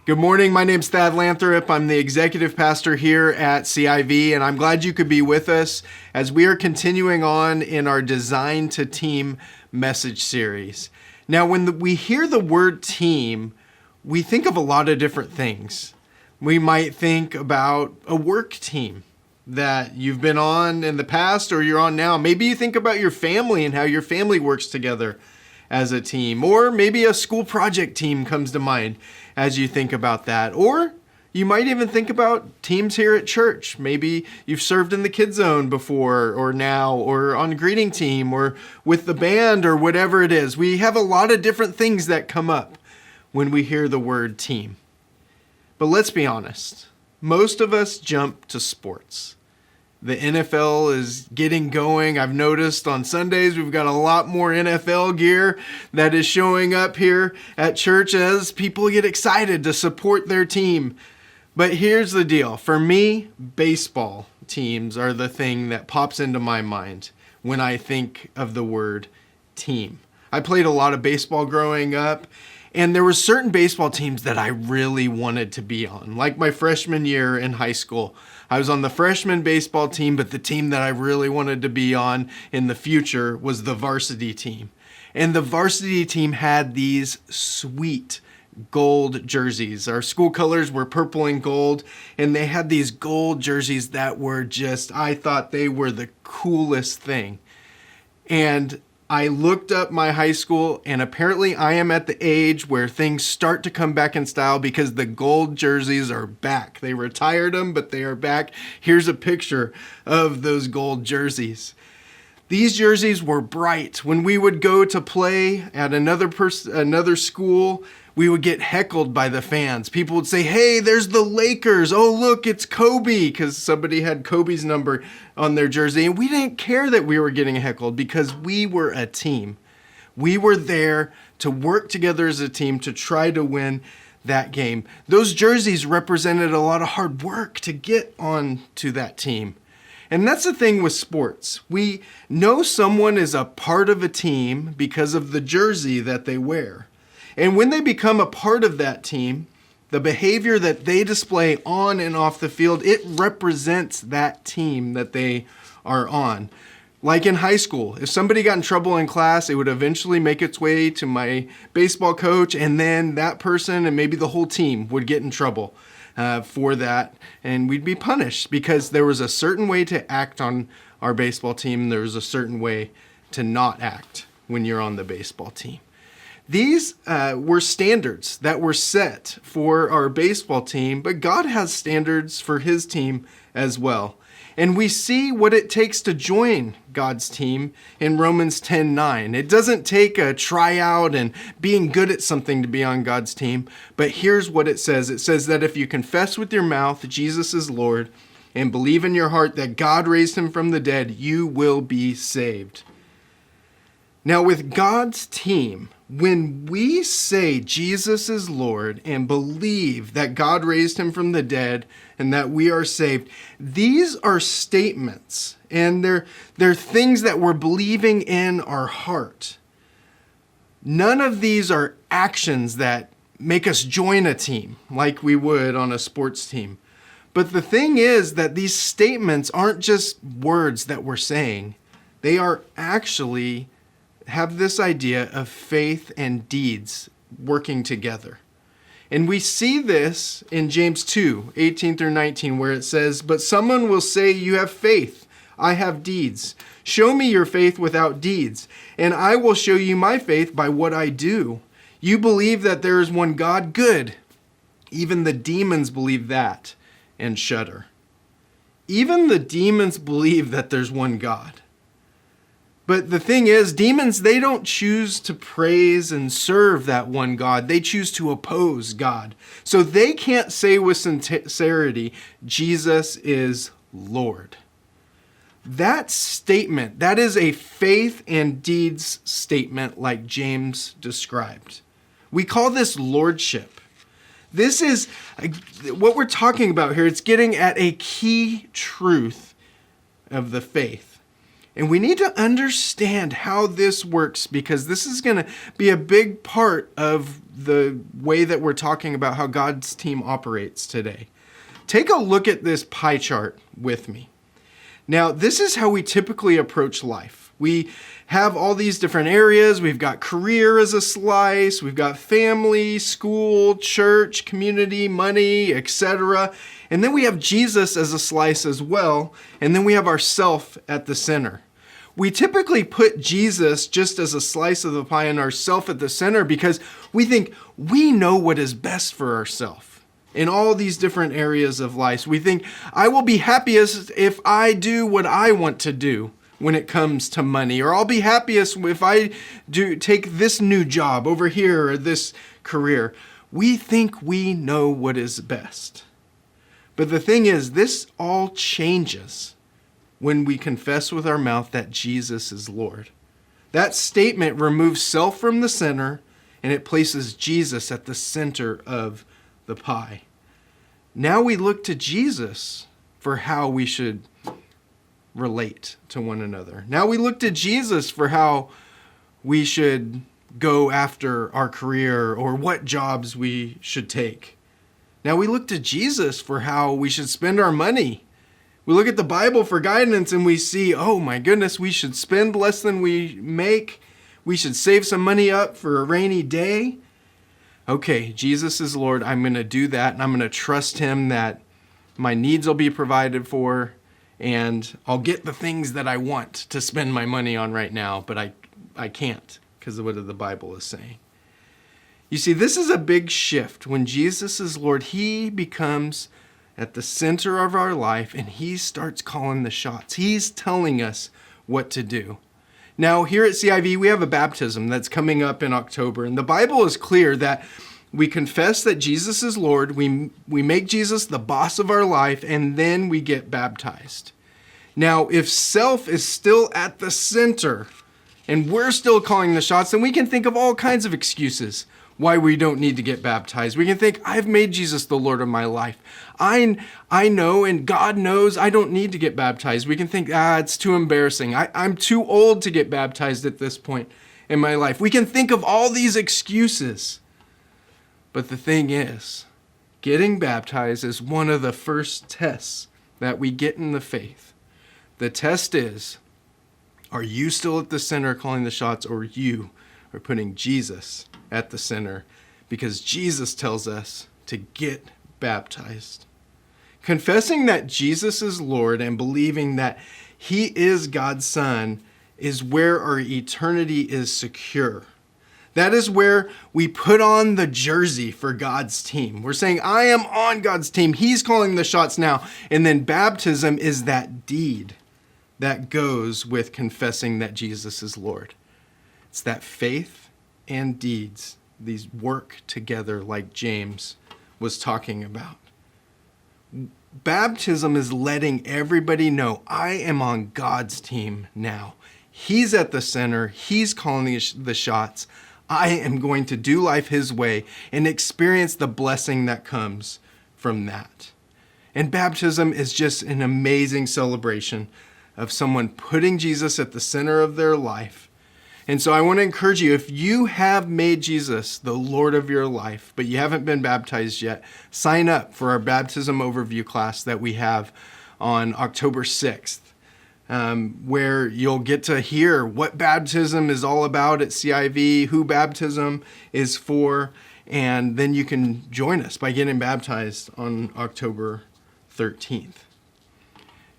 Good morning. My name's Thad Lanthrop. I'm the executive pastor here at CIV, and I'm glad you could be with us as we are continuing on in our Design to Team message series. Now, when we hear the word team, we think of a lot of different things. We might think about a work team that you've been on in the past or you're on now. Maybe you think about your family and how your family works together as a team, or maybe a school project team comes to mind as you think about that. Or you might even think about teams here at church. Maybe you've served in the Kids Zone before or now, or on a greeting team, or with the band, or whatever it is. We have a lot of different things that come up when we hear the word team. But let's be honest, most of us jump to sports. The NFL is getting going. I've noticed on Sundays we've got a lot more NFL gear that is showing up here at church as people get excited to support their team. But here's the deal. For me, baseball teams are the thing that pops into my mind when I think of the word team. I played a lot of baseball growing up, and there were certain baseball teams that I really wanted to be on. Like my freshman year in high school, I was on the freshman baseball team, but the team that I really wanted to be on in the future was the varsity team. And the varsity team had these sweet gold jerseys. Our school colors were purple and gold, and they had these gold jerseys that were just, I thought they were the coolest thing. And I looked up my high school, and apparently I am at the age where things start to come back in style because the gold jerseys are back. They retired them, but they are back. Here's a picture of those gold jerseys. These jerseys were bright. When we would go to play at another school, we would get heckled by the fans. People would say, "Hey, there's the Lakers. Oh, look, it's Kobe," because somebody had Kobe's number on their jersey. And we didn't care that we were getting heckled because we were a team. We were there to work together as a team to try to win that game. Those jerseys represented a lot of hard work to get on to that team. And that's the thing with sports. We know someone is a part of a team because of the jersey that they wear. And when they become a part of that team, the behavior that they display on and off the field, it represents that team that they are on. Like in high school, if somebody got in trouble in class, it would eventually make its way to my baseball coach, and then that person and maybe the whole team would get in trouble for that, and we'd be punished because there was a certain way to act on our baseball team. There was a certain way to not act when you're on the baseball team. These were standards that were set for our baseball team, but God has standards for his team as well. And we see what it takes to join God's team in Romans 10:9. It doesn't take a tryout and being good at something to be on God's team, but here's what it says. It says that if you confess with your mouth Jesus is Lord and believe in your heart that God raised him from the dead, you will be saved. Now, with God's team, when we say Jesus is Lord and believe that God raised him from the dead and that we are saved, these are statements and they're things that we're believing in our heart. None of these are actions that make us join a team like we would on a sports team. But the thing is that these statements aren't just words that we're saying. They are actually have this idea of faith and deeds working together. And we see this in James 2:18-19, where it says, "But someone will say, 'You have faith, I have deeds. Show me your faith without deeds, and I will show you my faith by what I do. You believe that there is one God? Good. Even the demons believe that and shudder.'" Even the demons believe that there's one God. But the thing is, demons, they don't choose to praise and serve that one God. They choose to oppose God. So they can't say with sincerity, Jesus is Lord. That statement, that is a faith and deeds statement like James described. We call this lordship. This is what we're talking about here. It's getting at a key truth of the faith. And we need to understand how this works, because this is going to be a big part of the way that we're talking about how God's team operates today. Take a look at this pie chart with me. Now, this is how we typically approach life. We have all these different areas. We've got career as a slice. We've got family, school, church, community, money, etc. And then we have Jesus as a slice as well. And then we have ourself at the center. We typically put Jesus just as a slice of the pie and ourself at the center because we think we know what is best for ourselves. In all these different areas of life, we think I will be happiest if I do what I want to do when it comes to money, or I'll be happiest if I take this new job over here or this career. We think we know what is best. But the thing is, this all changes when we confess with our mouth that Jesus is Lord. That statement removes self from the center, and it places Jesus at the center of the pie. Now we look to Jesus for how we should relate to one another. Now we look to Jesus for how we should go after our career or what jobs we should take. Now we look to Jesus for how we should spend our money. We look at the Bible for guidance and we see, oh my goodness, we should spend less than we make. We should save some money up for a rainy day. Okay, Jesus is Lord. I'm going to do that, and I'm going to trust him that my needs will be provided for, and I'll get the things that I want to spend my money on right now, but I can't because of what the Bible is saying. You see, this is a big shift. When Jesus is Lord, he becomes at the center of our life, and he starts calling the shots. He's telling us what to do. Now, here at CIV, we have a baptism that's coming up in October, and the Bible is clear that we confess that Jesus is Lord, we make Jesus the boss of our life, and then we get baptized. Now, if self is still at the center, and we're still calling the shots, then we can think of all kinds of excuses why we don't need to get baptized. We can think, I've made Jesus the Lord of my life. I know, and God knows I don't need to get baptized. We can think, it's too embarrassing. I'm too old to get baptized at this point in my life. We can think of all these excuses. But the thing is, getting baptized is one of the first tests that we get in the faith. The test is, are you still at the center calling the shots, or you are putting Jesus at the center? Because Jesus tells us to get baptized. Confessing that Jesus is Lord and believing that he is God's Son is where our eternity is secure. That is where we put on the jersey for God's team. We're saying, I am on God's team. He's calling the shots now. And then baptism is that deed that goes with confessing that Jesus is Lord. It's that faith and deeds, these work together like James was talking about. Baptism is letting everybody know I am on God's team now. He's at the center. He's calling the shots. I am going to do life his way and experience the blessing that comes from that. And baptism is just an amazing celebration of someone putting Jesus at the center of their life. And so I want to encourage you, if you have made Jesus the Lord of your life, but you haven't been baptized yet, sign up for our baptism overview class that we have on October 6th, where you'll get to hear what baptism is all about at CIV, who baptism is for, and then you can join us by getting baptized on October 13th.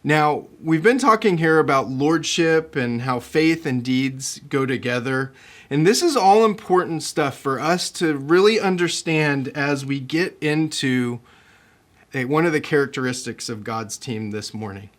Now, we've been talking here about lordship and how faith and deeds go together. And this is all important stuff for us to really understand as we get into one of the characteristics of God's team this morning.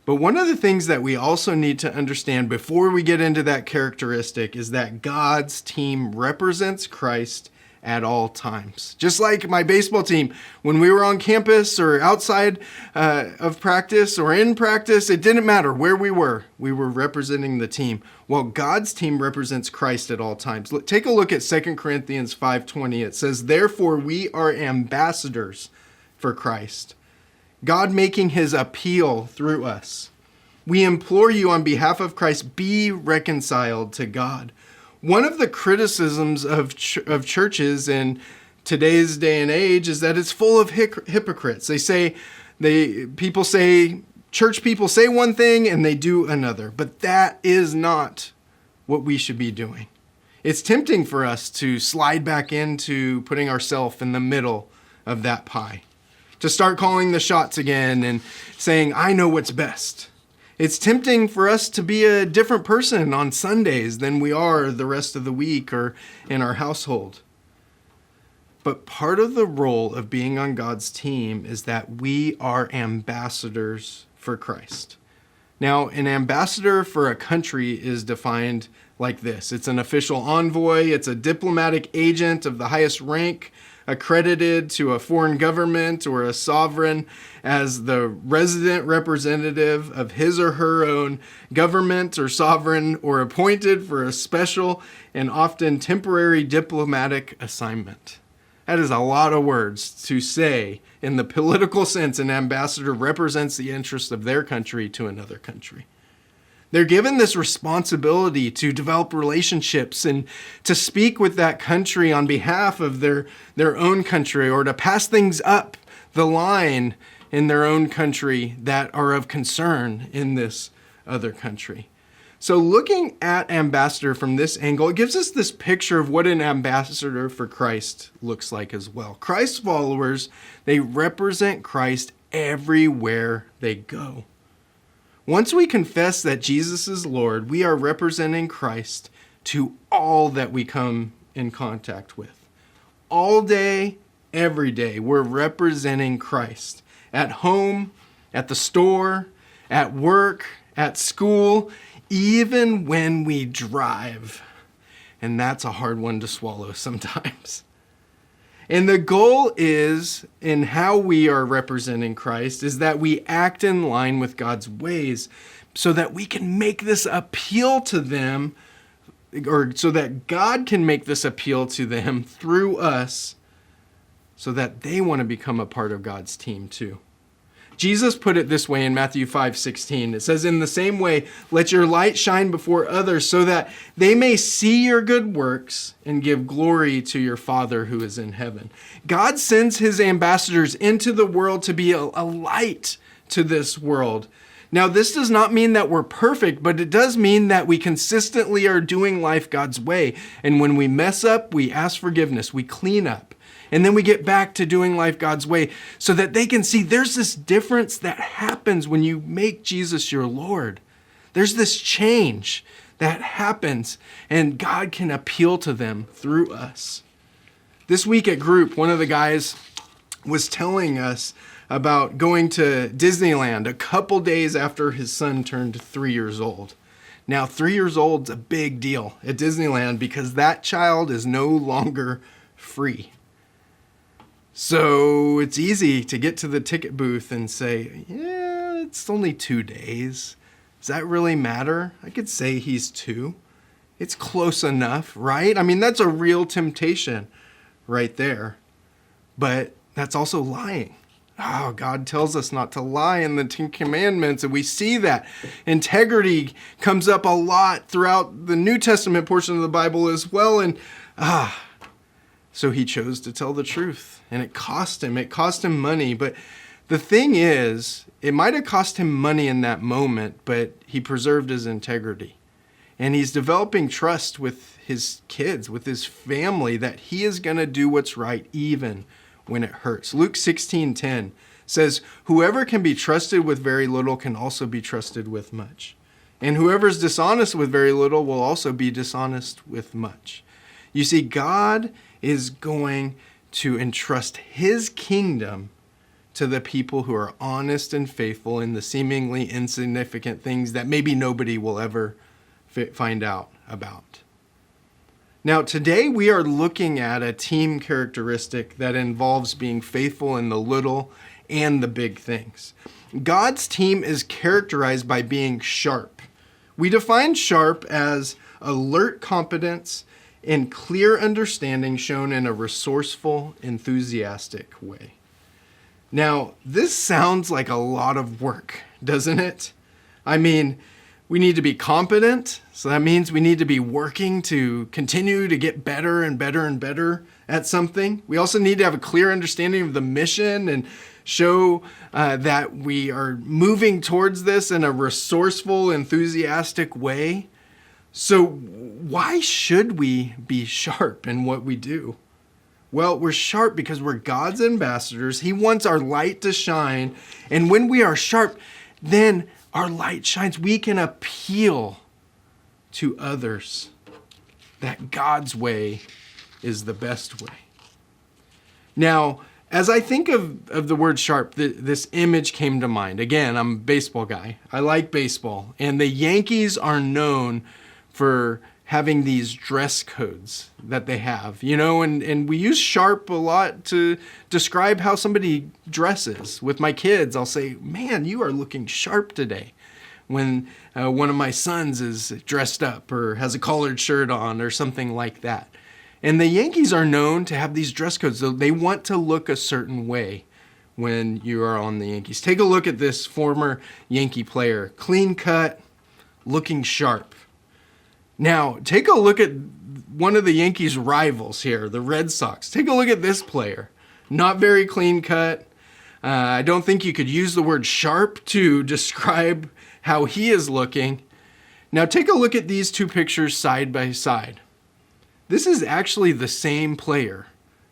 But one of the things that we also need to understand before we get into that characteristic is that God's team represents Christ at all times. Just like my baseball team, when we were on campus or outside of practice or in practice, it didn't matter where we were representing the team. Well, God's team represents Christ at all times. Take a look at 2 Corinthians 5:20. It says, therefore we are ambassadors for Christ, God making his appeal through us. We implore you on behalf of Christ, be reconciled to God. One of the criticisms of churches in today's day and age is that it's full of hypocrites. People say, church people say one thing and they do another, but that is not what we should be doing. It's tempting for us to slide back into putting ourselves in the middle of that pie, to start calling the shots again and saying, I know what's best. It's tempting for us to be a different person on Sundays than we are the rest of the week or in our household. But part of the role of being on God's team is that we are ambassadors for Christ. Now, an ambassador for a country is defined like this. It's an official envoy. It's a diplomatic agent of the highest rank, accredited to a foreign government or a sovereign as the resident representative of his or her own government or sovereign, or appointed for a special and often temporary diplomatic assignment. That is a lot of words to say. In the political sense, an ambassador represents the interests of their country to another country. They're given this responsibility to develop relationships and to speak with that country on behalf of their own country, or to pass things up the line in their own country that are of concern in this other country. So looking at ambassador from this angle, it gives us this picture of what an ambassador for Christ looks like as well. Christ followers, they represent Christ everywhere they go. Once we confess that Jesus is Lord, we are representing Christ to all that we come in contact with. All day, every day, we're representing Christ. At home, at the store, at work, at school, even when we drive. And that's a hard one to swallow sometimes. And the goal is, in how we are representing Christ, is that we act in line with God's ways so that we can make this appeal to them, or so that God can make this appeal to them through us, so that they want to become a part of God's team too. Jesus put it this way in Matthew 5:16. It says, in the same way, let your light shine before others so that they may see your good works and give glory to your Father who is in heaven. God sends his ambassadors into the world to be a light to this world. Now, this does not mean that we're perfect, but it does mean that we consistently are doing life God's way. And when we mess up, we ask forgiveness, we clean up. And then we get back to doing life God's way so that they can see there's this difference that happens when you make Jesus your Lord. There's this change that happens, and God can appeal to them through us. This week at group, one of the guys was telling us about going to Disneyland a couple days after his son turned 3 years old. Now, 3 years old's a big deal at Disneyland because that child is no longer free. So it's easy to get to the ticket booth and say, yeah, it's only 2 days. Does that really matter? I could say he's 2. It's close enough, right? I mean, that's a real temptation right there. But that's also lying. Oh, God tells us not to lie in the Ten Commandments, and we see that. Integrity comes up a lot throughout the New Testament portion of the Bible as well, and so he chose to tell the truth, and it cost him. It cost him money, but the thing is, it might have cost him money in that moment, but he preserved his integrity. And he's developing trust with his kids, with his family, that he is going to do what's right even when it hurts. Luke 16:10 says, whoever can be trusted with very little can also be trusted with much. And whoever is dishonest with very little will also be dishonest with much. You see, God is going to entrust his kingdom to the people who are honest and faithful in the seemingly insignificant things that maybe nobody will ever find out about. Now, today we are looking at a team characteristic that involves being faithful in the little and the big things. God's team is characterized by being sharp. We define sharp as alert competence and clear understanding shown in a resourceful, enthusiastic way. Now, this sounds like a lot of work, doesn't it? I mean, we need to be competent. So that means we need to be working to continue to get better and better and better at something. We also need to have a clear understanding of the mission and show that we are moving towards this in a resourceful, enthusiastic way. So why should we be sharp in what we do? Well, we're sharp because we're God's ambassadors. He wants our light to shine. And when we are sharp, then our light shines. We can appeal to others that God's way is the best way. Now, as I think of the word sharp, this image came to mind. Again, I'm a baseball guy. I like baseball. And the Yankees are known for having these dress codes that they have, and we use sharp a lot to describe how somebody dresses. With my kids, I'll say, man, you are looking sharp today. When one of my sons is dressed up or has a collared shirt on or something like that. And the Yankees are known to have these dress codes. So they want to look a certain way when you are on the Yankees. Take a look at this former Yankee player, clean cut, looking sharp. Now, take a look at one of the Yankees' rivals here, the Red Sox. Take a look at this player. Not very clean cut. I don't think you could use the word sharp to describe how he is looking. Now, take a look at these two pictures side by side. This is actually the same player,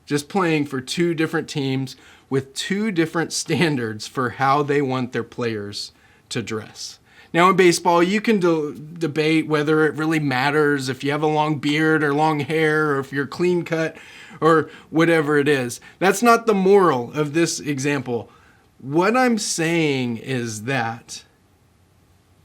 just playing for two different teams with two different standards for how they want their players to dress. Now in baseball, you can debate whether it really matters if you have a long beard or long hair or if you're clean cut or whatever it is. That's not the moral of this example. What I'm saying is that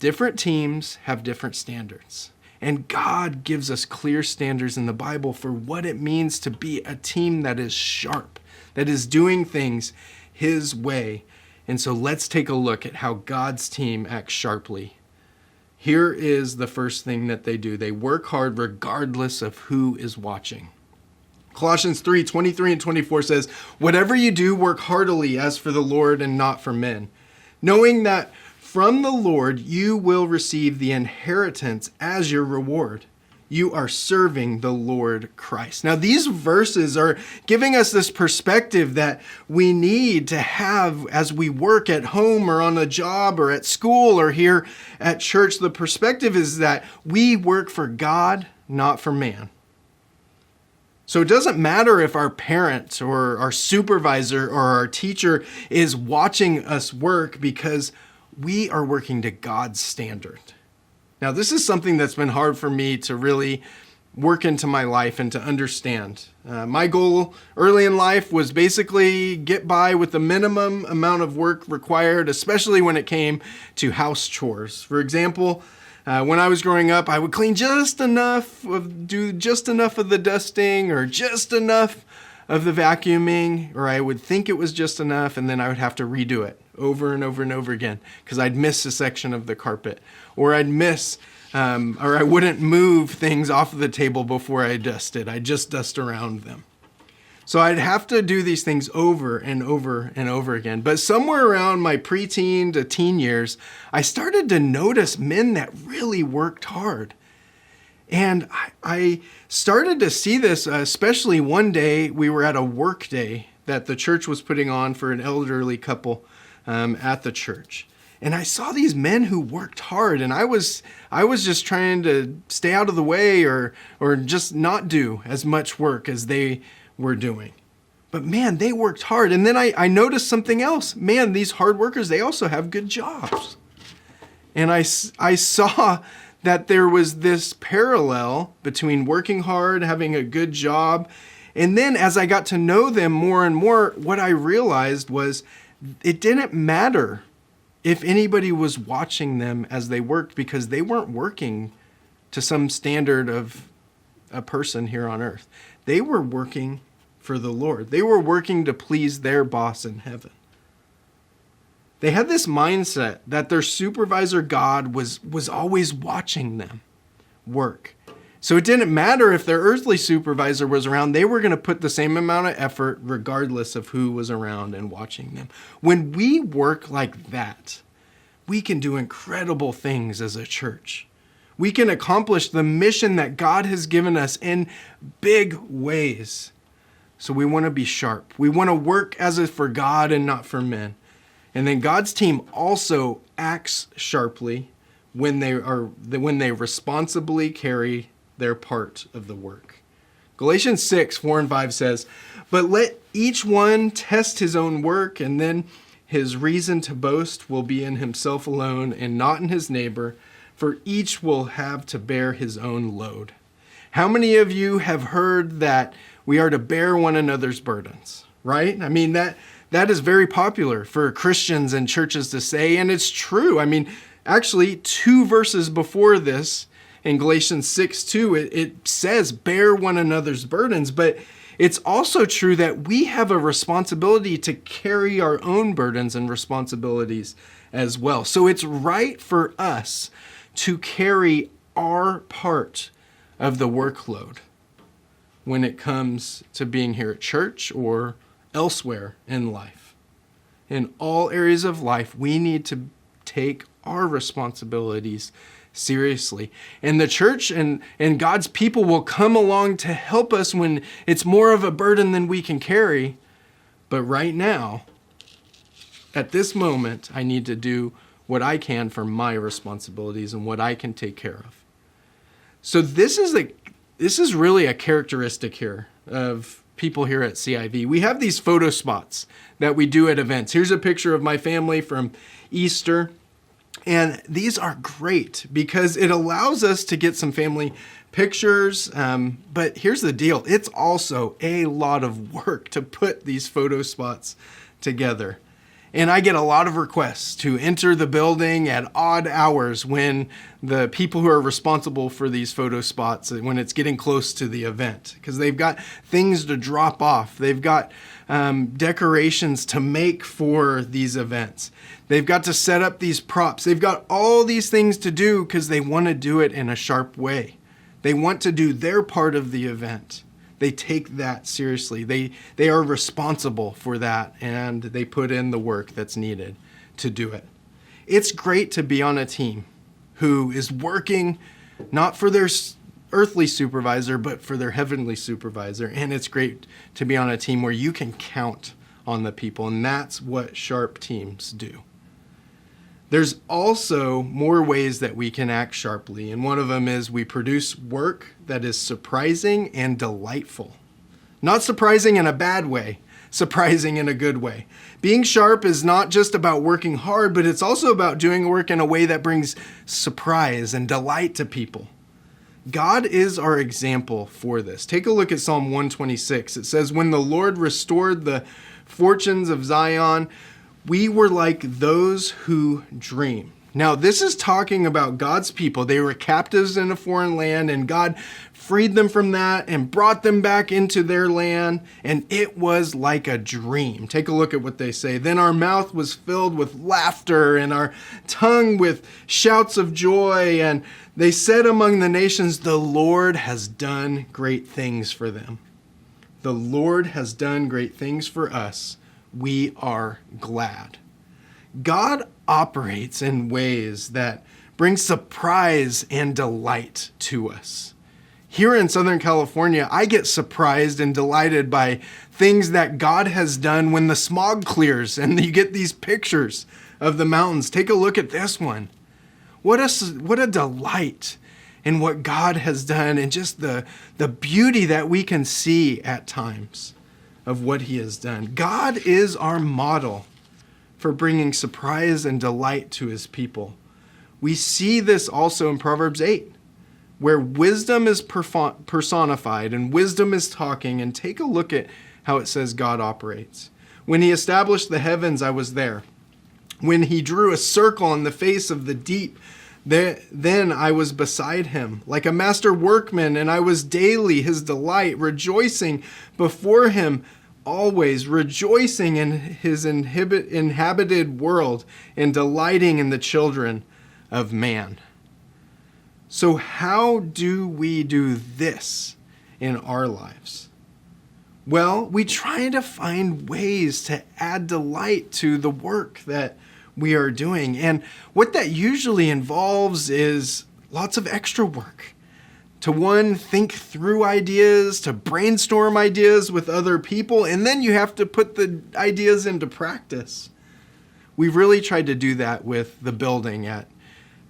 different teams have different standards. And God gives us clear standards in the Bible for what it means to be a team that is sharp, that is doing things His way. And so let's take a look at how God's team acts sharply. Here is the first thing that they do. They work hard regardless of who is watching. Colossians 3:23 and 24 says, "Whatever you do, work heartily as for the Lord and not for men, knowing that from the Lord you will receive the inheritance as your reward. You are serving the Lord Christ." Now, these verses are giving us this perspective that we need to have as we work at home or on a job or at school or here at church. The perspective is that we work for God, not for man. So it doesn't matter if our parent or our supervisor or our teacher is watching us work, because we are working to God's standard. Now, this is something that's been hard for me to really work into my life and to understand. My goal early in life was basically get by with the minimum amount of work required, especially when it came to house chores. For example, when I was growing up, I would clean do just enough of the dusting or just enough of the vacuuming, or I would think it was just enough, and then I would have to redo it over and over and over again because I'd miss a section of the carpet, or I'd miss, or I wouldn't move things off of the table before I dusted. I'd just dust around them. So I'd have to do these things over and over and over again. But somewhere around my preteen to teen years, I started to notice men that really worked hard. And I started to see this, especially one day we were at a work day that the church was putting on for an elderly couple at the church. And I saw these men who worked hard, and I was just trying to stay out of the way or just not do as much work as they were doing. But man, they worked hard. And then I noticed something else. Man, these hard workers, they also have good jobs. And I saw that there was this parallel between working hard, having a good job. And then as I got to know them more and more, what I realized was it didn't matter if anybody was watching them as they worked, because they weren't working to some standard of a person here on earth. They were working for the Lord. They were working to please their boss in heaven. They had this mindset that their supervisor, God, was always watching them work. So it didn't matter if their earthly supervisor was around. They were going to put the same amount of effort regardless of who was around and watching them. When we work like that, we can do incredible things as a church. We can accomplish the mission that God has given us in big ways. So we want to be sharp. We want to work as if for God and not for men. And then God's team also acts sharply when they responsibly carry their part of the work. Galatians 6:4-5 says, "But let each one test his own work, and then his reason to boast will be in himself alone and not in his neighbor, for each will have to bear his own load." How many of you have heard that we are to bear one another's burdens, right? I mean, that is very popular for Christians and churches to say, and it's true. I mean, actually, 2 verses before this, in Galatians 6:2, it says, bear one another's burdens, but it's also true that we have a responsibility to carry our own burdens and responsibilities as well. So it's right for us to carry our part of the workload when it comes to being here at church or elsewhere in life. In all areas of life, we need to take our responsibilities seriously. And the church and God's people will come along to help us when it's more of a burden than we can carry. But right now, at this moment, I need to do what I can for my responsibilities and what I can take care of. So this is really a characteristic here of people here at CIV. We have these photo spots that we do at events. Here's a picture of my family from Easter. And these are great because it allows us to get some family pictures. But here's the deal. It's also a lot of work to put these photo spots together. And I get a lot of requests to enter the building at odd hours when the people who are responsible for these photo spots, when it's getting close to the event, because they've got things to drop off. They've got decorations to make for these events. They've got to set up these props. They've got all these things to do because they want to do it in a sharp way. They want to do their part of the event. They take that seriously. They are responsible for that, and they put in the work that's needed to do it. It's great to be on a team who is working not for their earthly supervisor, but for their heavenly supervisor. And it's great to be on a team where you can count on the people, and that's what sharp teams do. There's also more ways that we can act sharply, and one of them is we produce work that is surprising and delightful. Not surprising in a bad way, surprising in a good way. Being sharp is not just about working hard, but it's also about doing work in a way that brings surprise and delight to people. God is our example for this. Take a look at Psalm 126. It says, "When the Lord restored the fortunes of Zion, we were like those who dream." Now, this is talking about God's people. They were captives in a foreign land, and God freed them from that and brought them back into their land, and it was like a dream. Take a look at what they say. "Then our mouth was filled with laughter and our tongue with shouts of joy, and they said among the nations, 'The Lord has done great things for them.'" The Lord has done great things for us. We are glad. God operates in ways that bring surprise and delight to us. Here in Southern California, I get surprised and delighted by things that God has done when the smog clears and you get these pictures of the mountains. Take a look at this one. What a delight in what God has done and just the beauty that we can see at times of what he has done. God is our model for bringing surprise and delight to his people. We see this also in Proverbs 8, where wisdom is personified and wisdom is talking. And take a look at how it says God operates. "When he established the heavens, I was there. When he drew a circle in the face of the deep, then I was beside him, like a master workman, and I was daily his delight, rejoicing before him always, rejoicing in his inhabited world and delighting in the children of man." So how do we do this in our lives? Well, we try to find ways to add delight to the work that we are doing. And what that usually involves is lots of extra work. To one, think through ideas, to brainstorm ideas with other people, and then you have to put the ideas into practice. We've really tried to do that with the building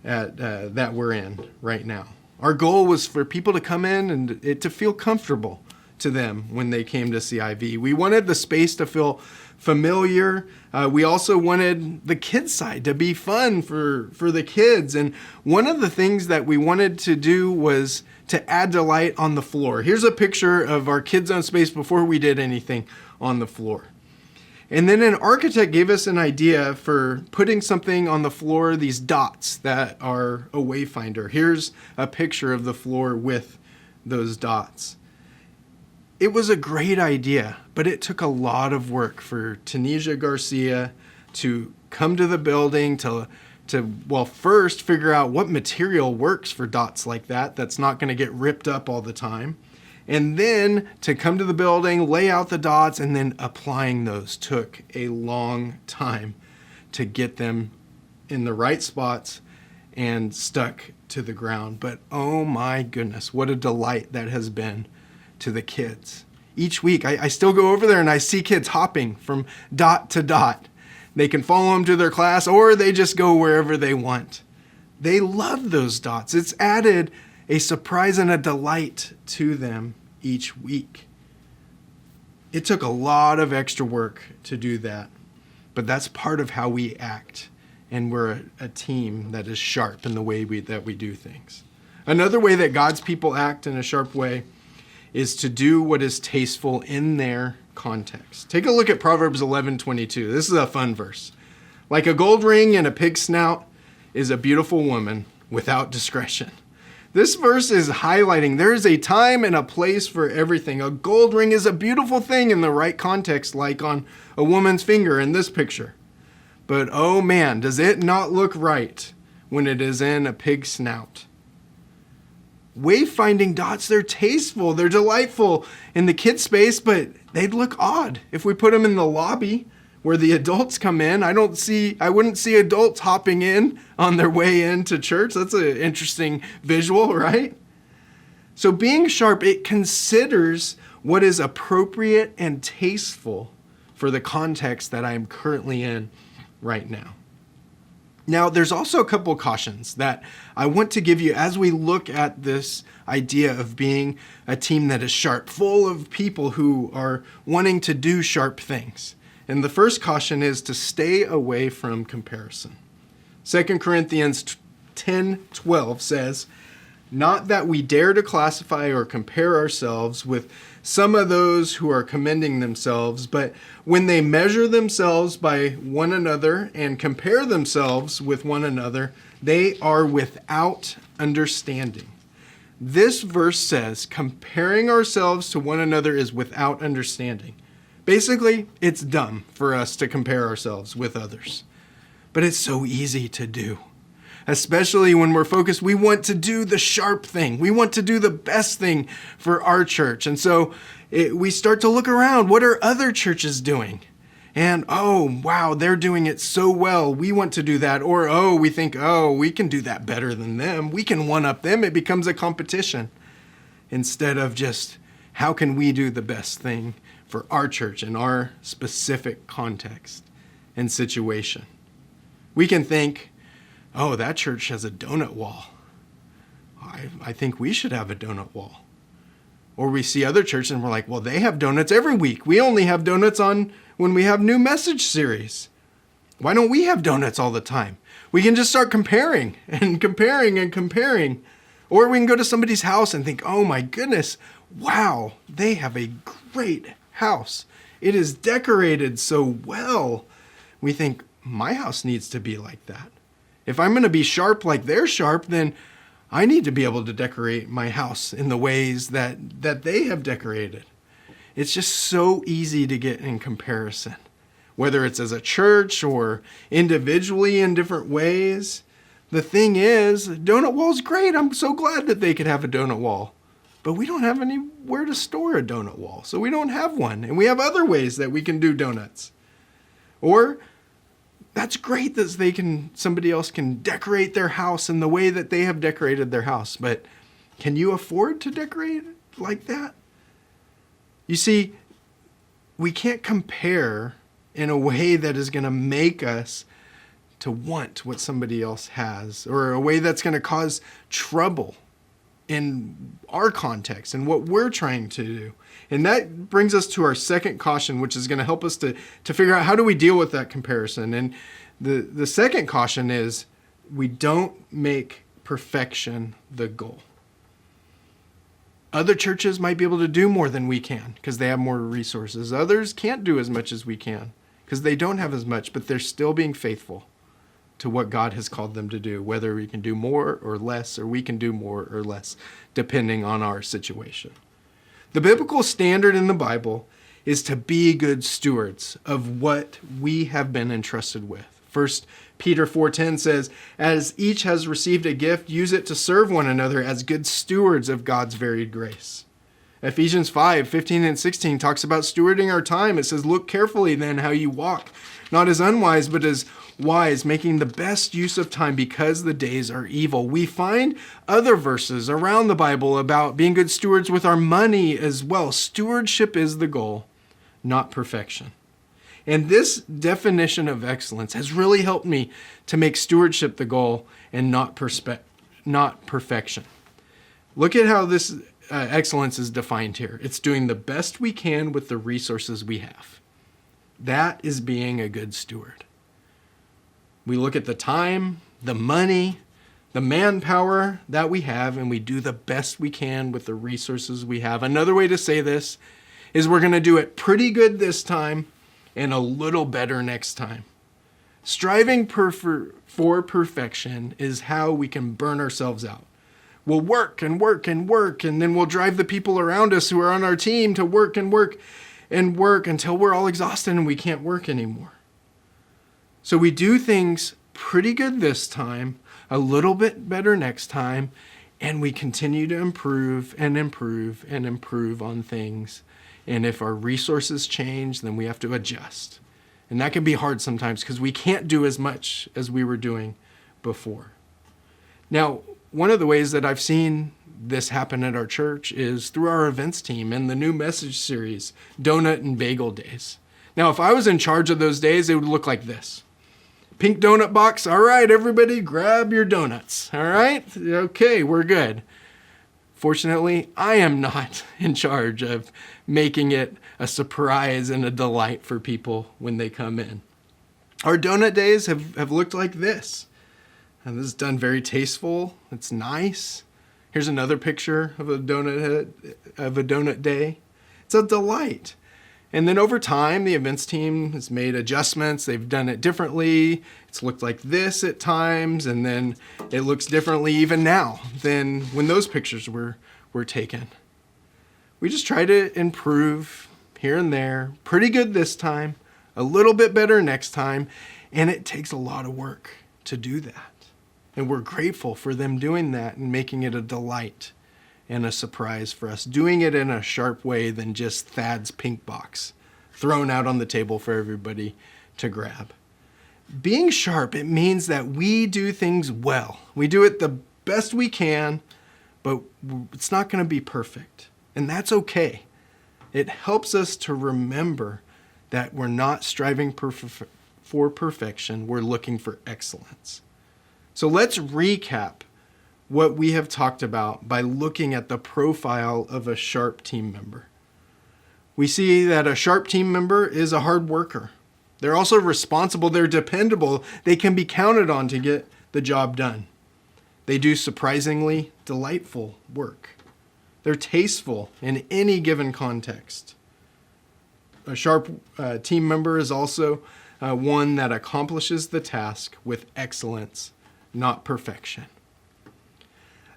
that we're in right now. Our goal was for people to come in and it to feel comfortable to them when they came to CIV. We wanted the space to feel familiar. We also wanted the kids side to be fun for the kids. And one of the things that we wanted to do was to add delight on the floor. Here's a picture of our kids zone space before we did anything on the floor. And then an architect gave us an idea for putting something on the floor, these dots that are a wayfinder. Here's a picture of the floor with those dots. It was a great idea, but it took a lot of work for Tanisha Garcia to come to the building to first figure out what material works for dots like that that's not going to get ripped up all the time. And then to come to the building, lay out the dots, and then applying those took a long time to get them in the right spots and stuck to the ground. But oh my goodness, what a delight that has been to the kids. Each week, I still go over there and I see kids hopping from dot to dot. They can follow them to their class or they just go wherever they want. They love those dots. It's added a surprise and a delight to them each week. It took a lot of extra work to do that, but that's part of how we act, and we're a team that is sharp in the way that we do things. Another way that God's people act in a sharp way is to do what is tasteful in their context. Take a look at Proverbs 11:22. This is a fun verse. Like a gold ring in a pig's snout is a beautiful woman without discretion. This verse is highlighting there is a time and a place for everything. A gold ring is a beautiful thing in the right context, like on a woman's finger in this picture. But oh man, does it not look right when it is in a pig's snout. Wayfinding dots, they're tasteful, they're delightful in the kids' space, but they'd look odd if we put them in the lobby where the adults come in. I wouldn't see adults hopping in on their way into church. That's an interesting visual, right? So being sharp, it considers what is appropriate and tasteful for the context that I'm currently in right now. Now, there's also a couple of cautions that I want to give you as we look at this idea of being a team that is sharp, full of people who are wanting to do sharp things. And the first caution is to stay away from comparison. 2 Corinthians 10:12 says, "Not that we dare to classify or compare ourselves with some of those who are commending themselves, but when they measure themselves by one another and compare themselves with one another, they are without understanding." This verse says comparing ourselves to one another is without understanding. Basically, it's dumb for us to compare ourselves with others. But it's so easy to do. Especially when we're focused, we want to do the sharp thing. We want to do the best thing for our church. And so we start to look around. What are other churches doing? And, oh, wow, they're doing it so well. We want to do that. Or, oh, we think, oh, we can do that better than them. We can one-up them. It becomes a competition instead of just how can we do the best thing for our church in our specific context and situation. We can think, oh, that church has a donut wall. I think we should have a donut wall. Or we see other churches and we're like, well, they have donuts every week. We only have donuts on when we have new message series. Why don't we have donuts all the time? We can just start comparing and comparing and comparing. Or we can go to somebody's house and think, oh my goodness, wow, they have a great house. It is decorated so well. We think, my house needs to be like that. If I'm going to be sharp like they're sharp, then I need to be able to decorate my house in the ways that they have decorated. It's just so easy to get in comparison, whether it's as a church or individually in different ways. The thing is, donut wall's great. I'm so glad that they could have a donut wall. But we don't have anywhere to store a donut wall, so we don't have one. And we have other ways that we can do donuts. Or That's great that somebody else can decorate their house in the way that they have decorated their house, but can you afford to decorate like that? You see, we can't compare in a way that is going to make us to want what somebody else has, or a way that's going to cause trouble in our context and what we're trying to do. And that brings us to our second caution, which is going to help us to figure out how do we deal with that comparison. And the second caution is we don't make perfection the goal. Other churches might be able to do more than we can because they have more resources. Others can't do as much as we can because they don't have as much, but they're still being faithful to what God has called them to do, whether we can do more or less, or we can do more or less, depending on our situation. The biblical standard in the Bible is to be good stewards of what we have been entrusted with. 1 Peter 4:10 says, as each has received a gift, use it to serve one another as good stewards of God's varied grace. Ephesians 5:15 and 16 talks about stewarding our time. It says, look carefully then how you walk, not as unwise, but as wise, making the best use of time because the days are evil. We find other verses around the Bible about being good stewards with our money as well. Stewardship is the goal, not perfection. And this definition of excellence has really helped me to make stewardship the goal and not perfection. Look at how this excellence is defined here. It's doing the best we can with the resources we have. That is being a good steward. We look at the time, the money, the manpower that we have, and we do the best we can with the resources we have. Another way to say this is we're going to do it pretty good this time and a little better next time. Striving for perfection is how we can burn ourselves out. We'll work and work and work, and then we'll drive the people around us who are on our team to work and work and work until we're all exhausted and we can't work anymore. So we do things pretty good this time, a little bit better next time, and we continue to improve and improve and improve on things. And if our resources change, then we have to adjust. And that can be hard sometimes because we can't do as much as we were doing before. Now, one of the ways that I've seen this happen at our church is through our events team and the new message series, Donut and Bagel Days. Now, if I was in charge of those days, it would look like this. Pink donut box. All right, everybody, grab your donuts. All right? Okay, we're good. Fortunately, I am not in charge of making it a surprise and a delight for people when they come in. Our donut days have looked like this. And this is done very tasteful. It's nice. Here's another picture of a donut day. It's a delight. And then over time, the events team has made adjustments. They've done it differently. It's looked like this at times, and then it looks differently even now than when those pictures were taken. We just try to improve here and there. Pretty good this time, a little bit better next time, and it takes a lot of work to do that. And we're grateful for them doing that and making it a delight and a surprise for us, doing it in a sharp way than just Thad's pink box thrown out on the table for everybody to grab. Being sharp, it means that we do things well. We do it the best we can, but it's not going to be perfect. And that's okay. It helps us to remember that we're not striving for perfection. We're looking for excellence. So let's recap what we have talked about by looking at the profile of a sharp team member. We see that a sharp team member is a hard worker. They're also responsible. They're dependable. They can be counted on to get the job done. They do surprisingly delightful work. They're tasteful in any given context. A sharp team member is also one that accomplishes the task with excellence, not perfection.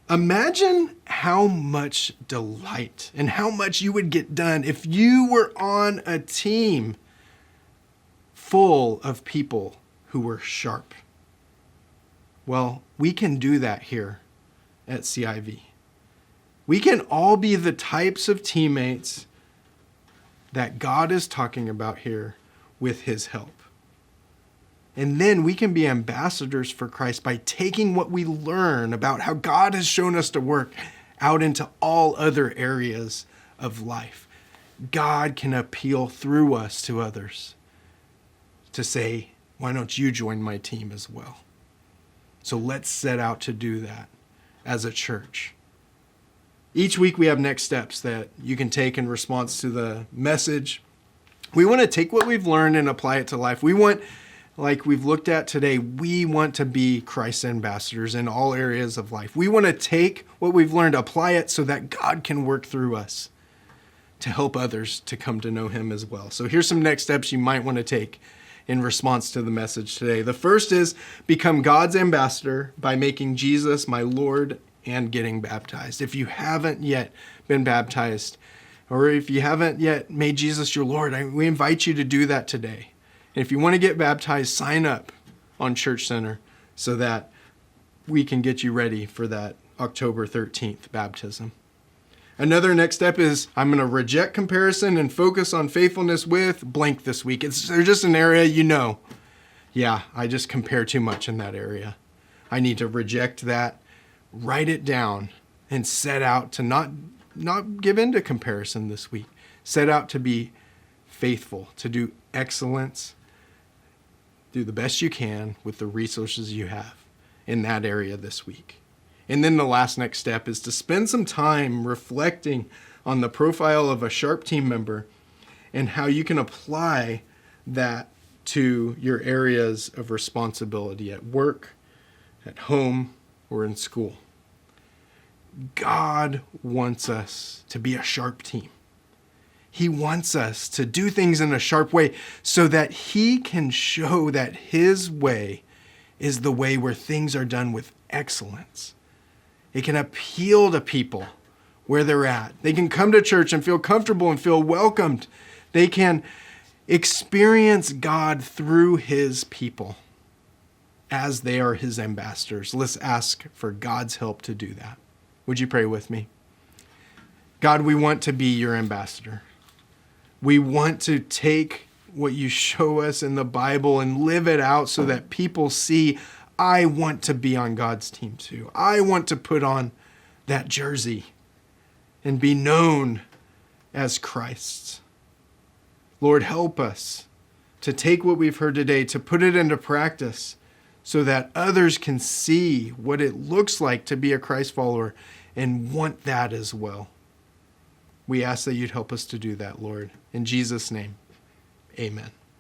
Imagine how much delight and how much you would get done if you were on a team full of people who were sharp. Well, we can do that here at CIV. We can all be the types of teammates that God is talking about here with his help. And then we can be ambassadors for Christ by taking what we learn about how God has shown us to work out into all other areas of life. God can appeal through us to others to say, why don't you join my team as well? So let's set out to do that as a church. Each week we have next steps that you can take in response to the message. We want to take what we've learned and apply it to life. We want, like we've looked at today, we want to be Christ's ambassadors in all areas of life. We want to take what we've learned, apply it so that God can work through us to help others to come to know him as well. So here's some next steps you might want to take in response to the message today. The first is become God's ambassador by making Jesus my Lord and getting baptized. If you haven't yet been baptized, or if you haven't yet made Jesus your Lord, we invite you to do that today. And if you want to get baptized, sign up on Church Center so that we can get you ready for that October 13th baptism. Another next step is I'm going to reject comparison and focus on faithfulness with blank this week. There's just an area yeah, I just compare too much in that area. I need to reject that, write it down, and set out to not give in to comparison this week. Set out to be faithful, to do excellence, do the best you can with the resources you have in that area this week. And then the last next step is to spend some time reflecting on the profile of a Sharp team member and how you can apply that to your areas of responsibility at work, at home, or in school. God wants us to be a Sharp team. He wants us to do things in a sharp way so that he can show that his way is the way where things are done with excellence. It can appeal to people where they're at. They can come to church and feel comfortable and feel welcomed. They can experience God through his people as they are his ambassadors. Let's ask for God's help to do that. Would you pray with me? God, we want to be your ambassador. We want to take what you show us in the Bible and live it out so that people see, I want to be on God's team too. I want to put on that jersey and be known as Christ's. Lord, help us to take what we've heard today, to put it into practice so that others can see what it looks like to be a Christ follower and want that as well. We ask that you'd help us to do that, Lord. In Jesus' name, amen.